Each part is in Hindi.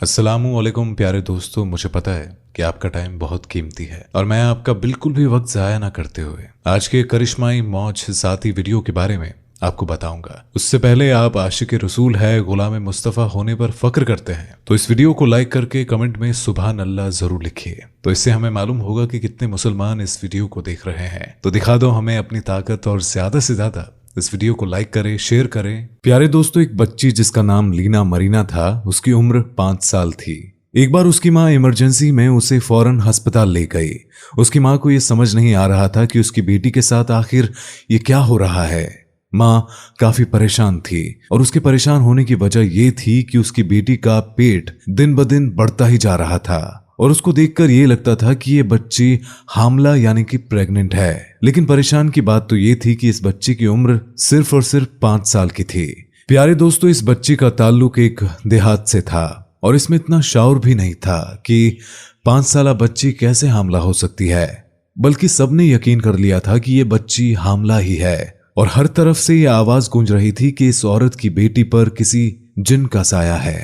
अस्सलामुअलैकुम प्यारे दोस्तों, मुझे पता है कि आपका टाइम बहुत कीमती है और मैं आपका बिल्कुल भी वक्त जाया ना करते हुए आज के करिश्माई मौज साथी वीडियो के बारे में आपको बताऊंगा। उससे पहले आप आशिक रसूल है गुलाम मुस्तफ़ा होने पर फक्र करते हैं तो इस वीडियो को लाइक करके कमेंट में सुभान अल्लाह जरूर लिखिए। तो इससे हमें मालूम होगा कि कितने मुसलमान इस वीडियो को देख रहे हैं। तो दिखा दो हमें अपनी ताकत और ज्यादा से ज्यादा इस वीडियो को लाइक करें, शेयर करें। प्यारे दोस्तों, एक बच्ची जिसका नाम लीना मरीना था, उसकी उम्र 5 साल थी। एक बार उसकी माँ इमरजेंसी में उसे फौरन अस्पताल ले गई। उसकी माँ को यह समझ नहीं आ रहा था कि उसकी बेटी के साथ आखिर ये क्या हो रहा है। माँ काफी परेशान थी और उसके परेशान होने की वजह यह थी कि उसकी बेटी का पेट दिन ब दिन बढ़ता ही जा रहा था और उसको देखकर ये लगता था कि ये बच्ची हामला यानी कि प्रेग्नेंट है। लेकिन परेशान की बात तो ये थी कि इस बच्ची की उम्र सिर्फ और सिर्फ 5 साल की थी। प्यारे दोस्तों, इस बच्ची का ताल्लुक एक देहात से था और इसमें इतना शौर भी नहीं था कि 5 साला बच्ची कैसे हामला हो सकती है, बल्कि सबने यकीन कर लिया था कि ये बच्ची हामला ही है। और हर तरफ से ये आवाज गूंज रही थी कि इस औरत की बेटी पर किसी जिन का साया है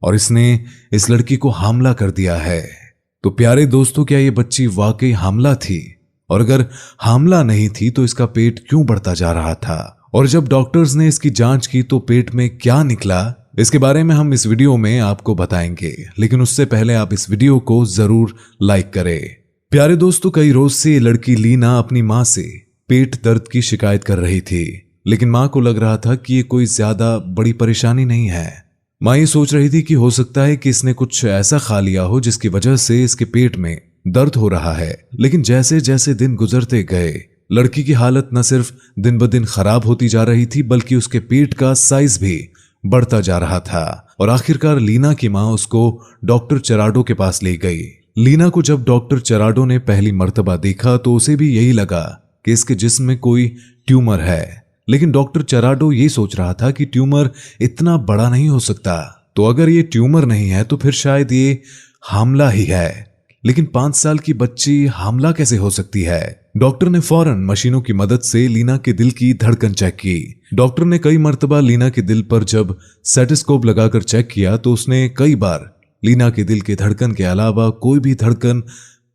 और इसने इस लड़की को हामला कर दिया है। तो प्यारे दोस्तों, क्या ये बच्ची वाकई हामला थी? और अगर हामला नहीं थी तो इसका पेट क्यों बढ़ता जा रहा था? और जब डॉक्टर्स ने इसकी जांच की तो पेट में क्या निकला, इसके बारे में हम इस वीडियो में आपको बताएंगे। लेकिन उससे पहले आप इस वीडियो को जरूर लाइक करें। प्यारे दोस्तों, कई रोज से ये लड़की लीना अपनी माँ से पेट दर्द की शिकायत कर रही थी, लेकिन माँ को लग रहा था कि ये कोई ज्यादा बड़ी परेशानी नहीं है। माँ ये सोच रही थी कि हो सकता है कि इसने कुछ ऐसा खा लिया हो जिसकी वजह से इसके पेट में दर्द हो रहा है। लेकिन जैसे जैसे दिन गुजरते गए, लड़की की हालत न सिर्फ दिन ब दिन खराब होती जा रही थी, बल्कि उसके पेट का साइज भी बढ़ता जा रहा था। और आखिरकार लीना की माँ उसको डॉक्टर चराडो के पास ले गई। लीना को जब डॉक्टर चराडो ने पहली मर्तबा देखा तो उसे भी यही लगा कि इसके जिस्म में कोई ट्यूमर है। लेकिन डॉक्टर चराडो ये सोच रहा था कि ट्यूमर इतना बड़ा नहीं हो सकता, तो अगर ये ट्यूमर नहीं है तो फिर शायद ये हामला ही है। लेकिन 5 साल की बच्ची हामला कैसे हो सकती है? डॉक्टर ने फौरन मशीनों की मदद से लीना के दिल की धड़कन चेक की। डॉक्टर ने कई मर्तबा लीना के दिल पर जब स्टेथोस्कोप लगाकर चेक किया तो उसने कई बार लीना के दिल के धड़कन के अलावा कोई भी धड़कन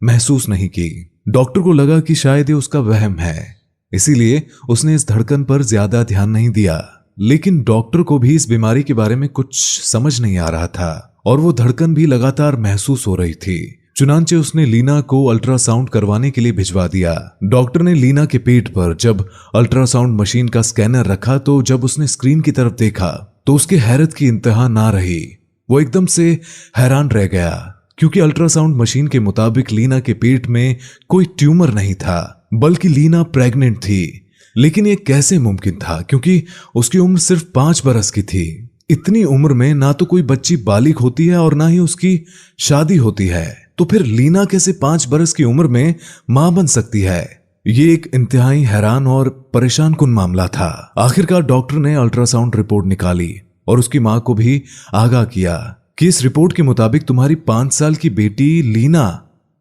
महसूस नहीं की। डॉक्टर को लगा कि शायद ये उसका वहम है, इसीलिए उसने इस धड़कन पर ज्यादा ध्यान नहीं दिया। लेकिन डॉक्टर को भी इस बीमारी के बारे में कुछ समझ नहीं आ रहा था और वो धड़कन भी लगातार महसूस हो रही थी। चुनांचे उसने लीना को अल्ट्रासाउंड करवाने के लिए भिजवा दिया। डॉक्टर ने लीना के पेट पर जब अल्ट्रासाउंड मशीन का स्कैनर रखा तो जब उसने स्क्रीन की तरफ देखा तो उसकी हैरत की इंतहा ना रही। वो एकदम से हैरान रह गया क्योंकि अल्ट्रासाउंड मशीन के मुताबिक लीना के पेट में कोई ट्यूमर नहीं था, बल्कि लीना प्रेग्नेंट थी। लेकिन ये कैसे मुमकिन था, क्योंकि उसकी उम्र सिर्फ 5 बरस की थी। इतनी उम्र में ना तो कोई बच्ची बालिग होती है और ना ही उसकी शादी होती है, तो फिर लीना कैसे 5 बरस की उम्र में मां बन सकती है? ये एक इंतहाई हैरान और परेशान कुन मामला था। आखिरकार डॉक्टर ने अल्ट्रासाउंड रिपोर्ट निकाली और उसकी मां को भी आगाह किया कि इस रिपोर्ट के मुताबिक तुम्हारी 5 साल की बेटी लीना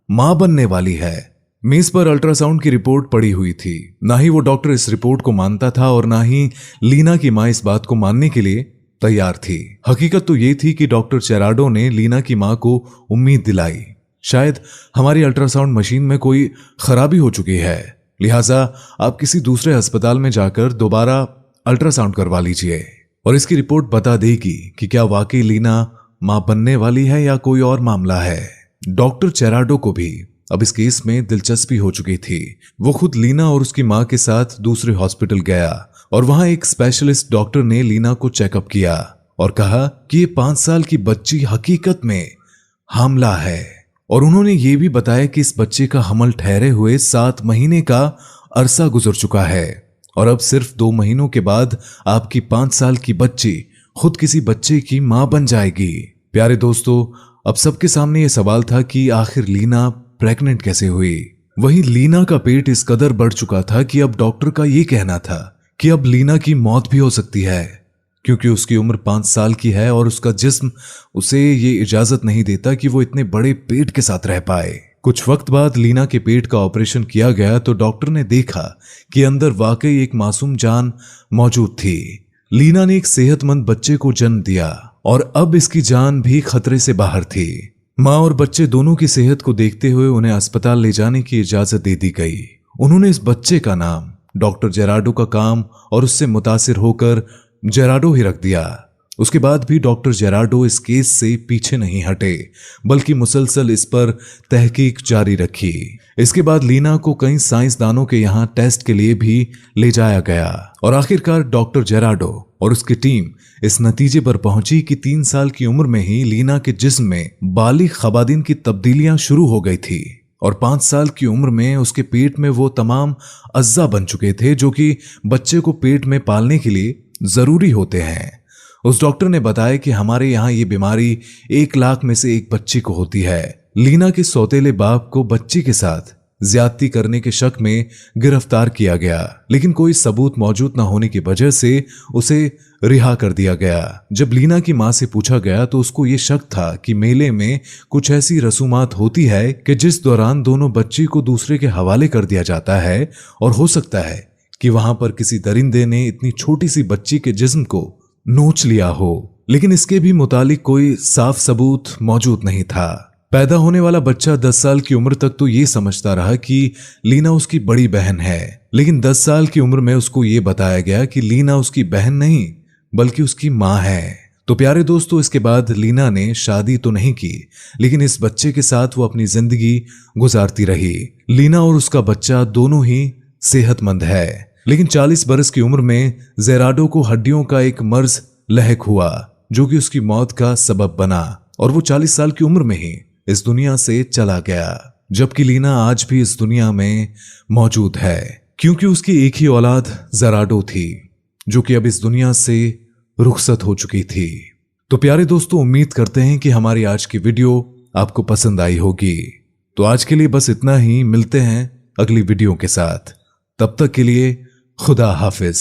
मां बनने वाली है। मेज पर अल्ट्रासाउंड की रिपोर्ट पड़ी हुई थी। ना ही वो डॉक्टर इस रिपोर्ट को मानता था और ना ही लीना की मां इस बात को मानने के लिए तैयार थी। हकीकत तो ये थी कि डॉक्टर चराडो ने लीना की मां को उम्मीद दिलाई, शायद हमारी अल्ट्रासाउंड मशीन में कोई खराबी हो चुकी है, लिहाजा आप किसी दूसरे अस्पताल में जाकर दोबारा अल्ट्रासाउंड करवा लीजिए और इसकी रिपोर्ट बता देगी कि क्या वाकई लीना मां बनने वाली है या कोई और मामला है। डॉक्टर चराडो को भी अब इस केस में दिलचस्पी हो चुकी थी। वो खुद लीना और उसकी मां के साथ दूसरे हॉस्पिटल गया और वहां एक स्पेशलिस्ट डॉक्टर ने लीना को चेकअप किया और कहा कि ये 5 साल की बच्ची हकीकत में हामला है। और उन्होंने ये भी बताया कि इस बच्चे का हमल ठहरे हुए 7 महीने का अरसा गुजर चुका है और अब सिर्फ 2 महीनों के बाद आपकी 5 साल की बच्ची खुद किसी बच्चे की मां बन जाएगी। प्यारे दोस्तों, अब सबके सामने यह सवाल था कि आखिर लीना प्रेग्नेंट कैसे हुई। वहीं लीना का पेट इस कदर बढ़ चुका था कि अब डॉक्टर का यह कहना था कि अब लीना की मौत भी हो सकती है, क्योंकि उसकी उम्र 5 साल की है और उसका जिस्म उसे ये इजाजत नहीं देता कि वो इतने बड़े पेट के साथ रह पाए। कुछ वक्त बाद लीना के पेट का ऑपरेशन किया गया तो डॉक्टर ने देखा कि अंदर वाकई एक मासूम जान मौजूद थी। लीना ने एक सेहतमंद बच्चे को जन्म दिया और अब इसकी जान भी खतरे से बाहर थी। माँ और बच्चे दोनों की सेहत को देखते हुए उन्हें अस्पताल ले जाने की इजाजत दे दी गई। उन्होंने इस बच्चे का नाम डॉक्टर जेरार्डो का काम और उससे मुतासिर होकर जेरार्डो ही रख दिया। उसके बाद भी डॉक्टर जेरार्डो इस केस से पीछे नहीं हटे, बल्कि मुसलसल इस पर तहकीक जारी रखी। इसके बाद लीना को कई साइंसदानों के यहाँ टेस्ट के लिए भी ले जाया गया और आखिरकार डॉक्टर जेरार्डो और उसकी टीम इस नतीजे पर पहुंची कि 3 साल की उम्र में ही लीना के जिस्म में बालिग खबादीन की तब्दीलियां शुरू हो गई थी और 5 साल की उम्र में उसके पेट में वो तमाम अज्जा बन चुके थे जो कि बच्चे को पेट में पालने के लिए जरूरी होते हैं। उस डॉक्टर ने बताया कि हमारे यहाँ ये बीमारी 1 लाख में से 1 बच्ची को होती है। लीना के सौतेले बाप को बच्ची के साथ ज्यादती करने के शक में गिरफ्तार किया गया, लेकिन कोई सबूत मौजूद न होने की वजह से उसे रिहा कर दिया गया। जब लीना की मां से पूछा गया तो उसको ये शक था कि मेले में कुछ ऐसी रसूमात होती है कि जिस दौरान दोनों बच्ची को दूसरे के हवाले कर दिया जाता है और हो सकता है कि वहां पर किसी दरिंदे ने इतनी छोटी सी बच्ची के जिस्म को नोच लिया हो, लेकिन इसके भी मुतालिक कोई साफ सबूत मौजूद नहीं था। पैदा होने वाला बच्चा 10 साल की उम्र तक तो ये समझता रहा कि लीना उसकी बड़ी बहन है, लेकिन 10 साल की उम्र में उसको ये बताया गया कि लीना उसकी बहन नहीं बल्कि उसकी मां है। तो प्यारे दोस्तों, इसके बाद लीना ने शादी तो नहीं की, लेकिन इस बच्चे के साथ वो अपनी जिंदगी गुजारती रही। लीना और उसका बच्चा दोनों ही सेहतमंद है, लेकिन 40 बरस की उम्र में जेरार्डो को हड्डियों का एक मर्ज लहक हुआ जो कि उसकी मौत का सबब बना और वो 40 साल की उम्र में ही इस दुनिया से चला गया। जबकि लीना आज भी इस दुनिया में मौजूद है, क्योंकि उसकी एक ही औलाद जेरार्डो थी जो कि अब इस दुनिया से रुखसत हो चुकी थी। तो प्यारे दोस्तों, उम्मीद करते हैं कि हमारी आज की वीडियो आपको पसंद आई होगी। तो आज के लिए बस इतना ही, मिलते हैं अगली वीडियो के साथ। तब तक के लिए खुदा हाफिज।